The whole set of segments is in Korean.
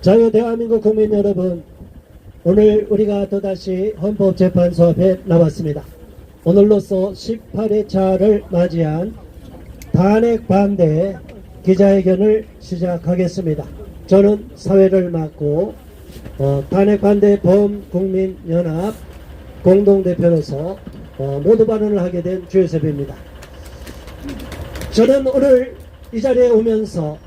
자유 대한민국 국민 여러분, 오늘 우리가 또다시 헌법재판소 앞에 나왔습니다. 오늘로써 18회차를 맞이한 탄핵 반대 기자회견을 시작하겠습니다. 저는 사회를 맡고 탄핵 반대 범국민연합 공동대표로서 모두 발언을 하게 된 주요셉입니다. 저는 오늘 이 자리에 오면서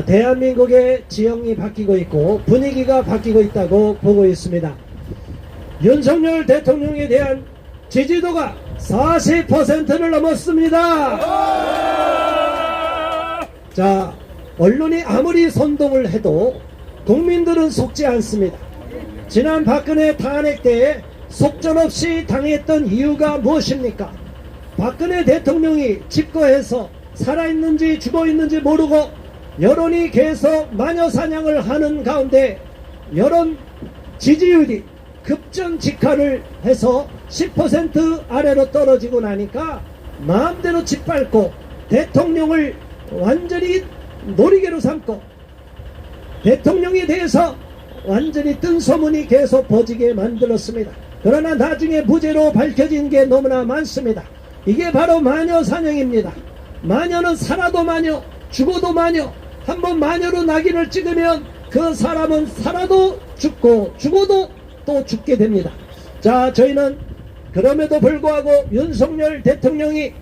대한민국의 지형이 바뀌고 있고 분위기가 바뀌고 있다고 보고 있습니다. 윤석열 대통령에 대한 지지도가 40%를 넘었습니다. 자, 언론이 아무리 선동을 해도 국민들은 속지 않습니다. 지난 박근혜 탄핵 때에 속전없이 당했던 이유가 무엇입니까? 박근혜 대통령이 집거해서 살아있는지 죽어있는지 모르고 여론이 계속 마녀사냥을 하는 가운데 여론 지지율이 급전직하를 해서 10% 아래로 떨어지고 나니까 마음대로 짓밟고 대통령을 완전히 놀이개로 삼고 대통령에 대해서 완전히 뜬 소문이 계속 퍼지게 만들었습니다. 그러나 나중에 무죄로 밝혀진 게 너무나 많습니다. 이게 바로 마녀사냥입니다. 마녀는 살아도 마녀, 죽어도 마녀. 한번 마녀로 낙인을 찍으면 그 사람은 살아도 죽고 죽어도 또 죽게 됩니다. 자, 저희는 그럼에도 불구하고 윤석열 대통령이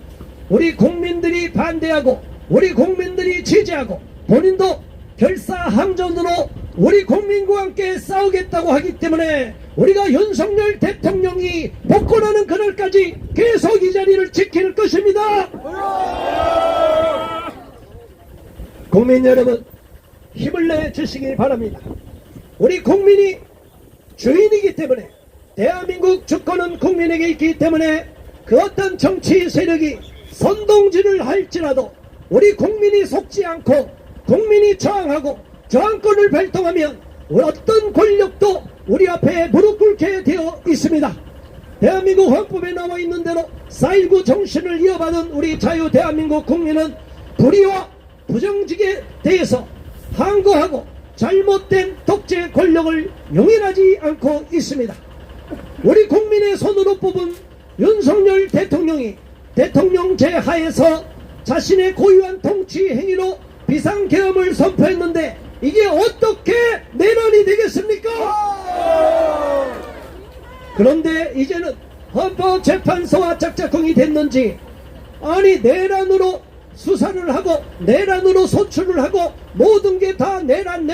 우리 국민들이 반대하고 우리 국민들이 지지하고 본인도 결사항전으로 우리 국민과 함께 싸우겠다고 하기 때문에 우리가 윤석열 대통령이 복권하는 그날까지 계속 이 자리를 지킬 것입니다. 국민 여러분, 힘을 내주시기 바랍니다. 우리 국민이 주인이기 때문에 대한민국 주권은 국민에게 있기 때문에 그 어떤 정치 세력이 선동질을 할지라도 우리 국민이 속지 않고 국민이 저항하고 저항권을 발동하면 어떤 권력도 우리 앞에 무릎 꿇게 되어 있습니다. 대한민국 헌법에 나와 있는 대로 4.19 정신을 이어받은 우리 자유 대한민국 국민은 불의와 부정직에 대해서 항거하고 잘못된 독재 권력을 용인하지 않고 있습니다. 우리 국민의 손으로 뽑은 윤석열 대통령이 대통령제 하에서 자신의 고유한 통치 행위로 비상계엄을 선포했는데 이게 어떻게 내란이 되겠습니까? 그런데 이제는 헌법재판소와 짝짝꿍이 됐는지 아니 내란으로 수사를 하고 내란으로 소출을 하고 모든 게 다 내란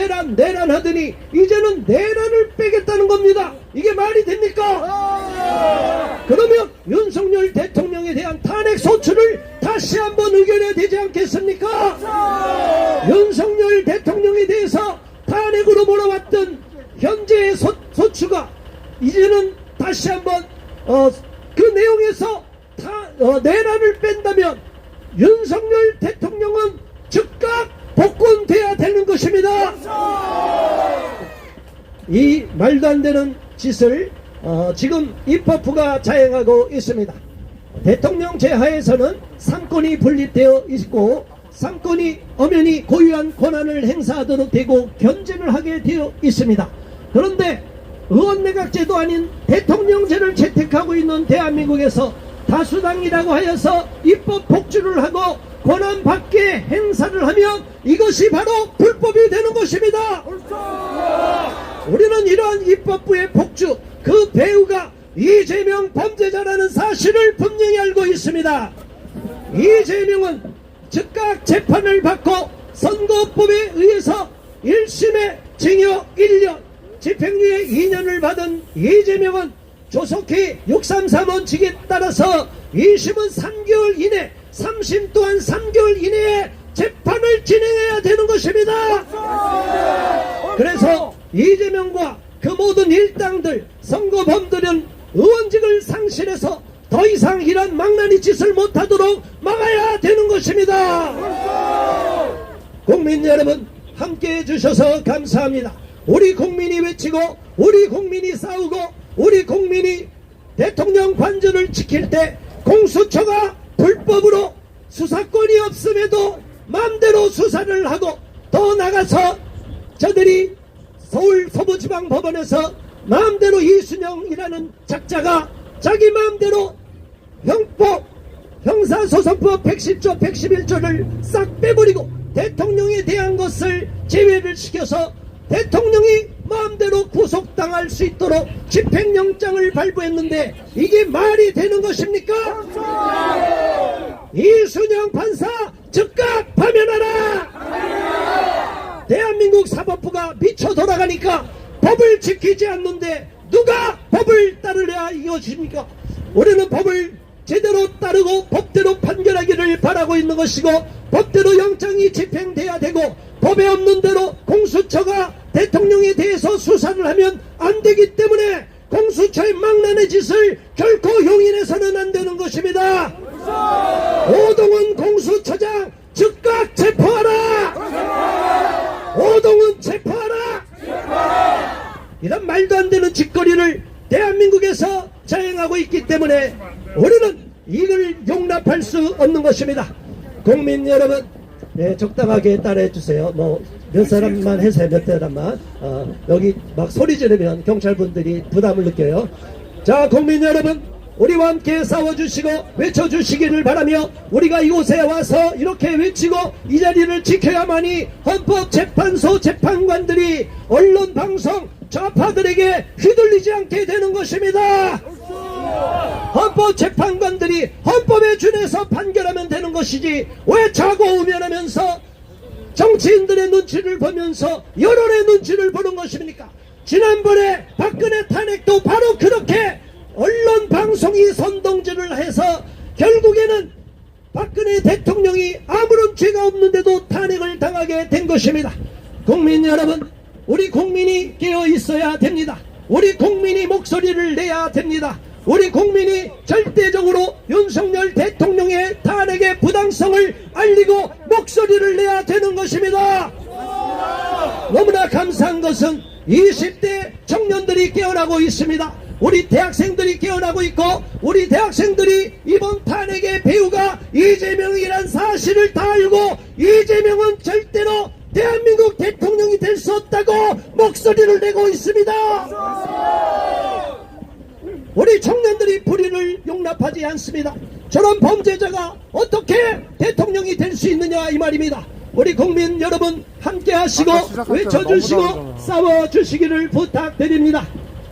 하더니 이제는 내란을 빼겠다는 겁니다. 이게 말이 됩니까? 그러면 윤석열 대통령에 대한 탄핵 소추를 다시 한번 의결해야 되지 않겠습니까? 윤석열 대통령에 대해서 탄핵으로 몰아왔던 현재의 소추가 이제는 다시 한번 그 내용에서 내란을 뺀다면 윤석열 대통령은 즉각 복권돼야 되는 것입니다. 이 말도 안 되는 짓을 지금 입법부가 자행하고 있습니다. 대통령 제하에서는 상권이 분립되어 있고 상권이 엄연히 고유한 권한을 행사하도록 되고 견제를 하게 되어 있습니다. 그런데 의원내각제도 아닌 대통령제를 채택하고 있는 대한민국에서 다수당이라고 하여서 입법 복주를 하고 권한 밖에 행사를 하면 이것이 바로 불법이 되는 것입니다. 우리는 이러한 입법부의 복주, 그 배후가 이재명 범죄자라는 사실을 분명히 알고 있습니다. 이재명은 즉각 재판을 받고 선거법에 의해서 1심에 징역 1년, 집행유예 2년을 받은 이재명은 조속히 633원칙에 따라서 2심은 3개월 이내, 3심 또한 3개월 이내에 재판을 진행해야 되는 것입니다. 그래서 이재명과 그 모든 일당들, 선거범들은 의원직을 상실해서 더 이상 이런 망나니 짓을 못하도록 막아야 되는 것입니다. 국민 여러분, 함께해 주셔서 감사합니다. 우리 국민이 외치고 우리 국민이 싸우고 우리 국민이 대통령 관저를 지킬 때 공수처가 불법으로 수사권이 없음에도 마음대로 수사를 하고 더 나가서 저들이 서울 서부지방법원에서 마음대로 이순영이라는 작자가 자기 마음대로 형사소송법 110조 111조를 싹 빼버리고 대통령에 대한 것을 제외를 시켜서 대통령이 마음대로 구속당할 수 있도록 집행영장을 발부했는데 이게 말이 되는 것입니까? 이순영 판사 즉각 파면하라! 대한민국 사법부가 미쳐 돌아가니까 법을 지키지 않는데 누가 법을 따르려 이것입니까? 우리는 법을 제대로 따르고 법대로 판결하기를 바라고 있는 것이고 법대로 영장이 집행돼야 되고 법에 없는 대로 공수처가 대통령에 대해서 수사를 하면 안 되기 때문에 공수처의 망나니 짓을 결코 용인해서는 안 되는 것입니다. 오동훈 공수처장 즉각 체포하라! 오동훈 체포하라! 이런 말도 안 되는 짓거리를 대한민국에서 자행하고 있기 때문에 우리는 이걸 용납할 수 없는 것입니다. 국민 여러분, 네, 적당하게 따라해 주세요. 뭐 몇 사람만 해서 몇 사람만 여기 막 소리 지르면 경찰분들이 부담을 느껴요. 자, 국민 여러분, 우리와 함께 싸워주시고 외쳐주시기를 바라며 우리가 이곳에 와서 이렇게 외치고 이 자리를 지켜야만이 헌법재판소 재판관들이 언론방송 좌파들에게 휘둘리지 않게 되는 것입니다. 헌법재판관들이 헌법에 준해서 판결하면 되는 것이지 왜 자고 우면하면서 정치인들의 눈치를 보면서 여론의 눈치를 보는 것입니까? 지난번에 박근혜 탄핵도 바로 그렇게 언론 방송이 선동질을 해서 결국에는 박근혜 대통령이 아무런 죄가 없는데도 탄핵을 당하게 된 것입니다. 국민 여러분, 우리 국민이 깨어 있어야 됩니다. 우리 국민이 목소리를 내야 됩니다. 우리 국민이 절대적으로 윤석열 대통령의 탄핵의 부당성을 알리고 목소리를 내야 되는 것입니다. 너무나 감사한 것은 20대 청년들이 깨어나고 있습니다. 우리 대학생들이 깨어나고 있고 우리 대학생들이 이번 탄핵의 배후가 이재명이란 사실을 다 알고 이재명은 절대로 대한민국 대통령이 될 수 없다고 목소리를 내고 있습니다. 우리 청년들이 불의를 용납하지 않습니다. 저런 범죄자가 어떻게 대통령이 될 수 있느냐 이 말입니다. 우리 국민 여러분 함께 하시고 외쳐주시고 싸워주시기를 부탁드립니다.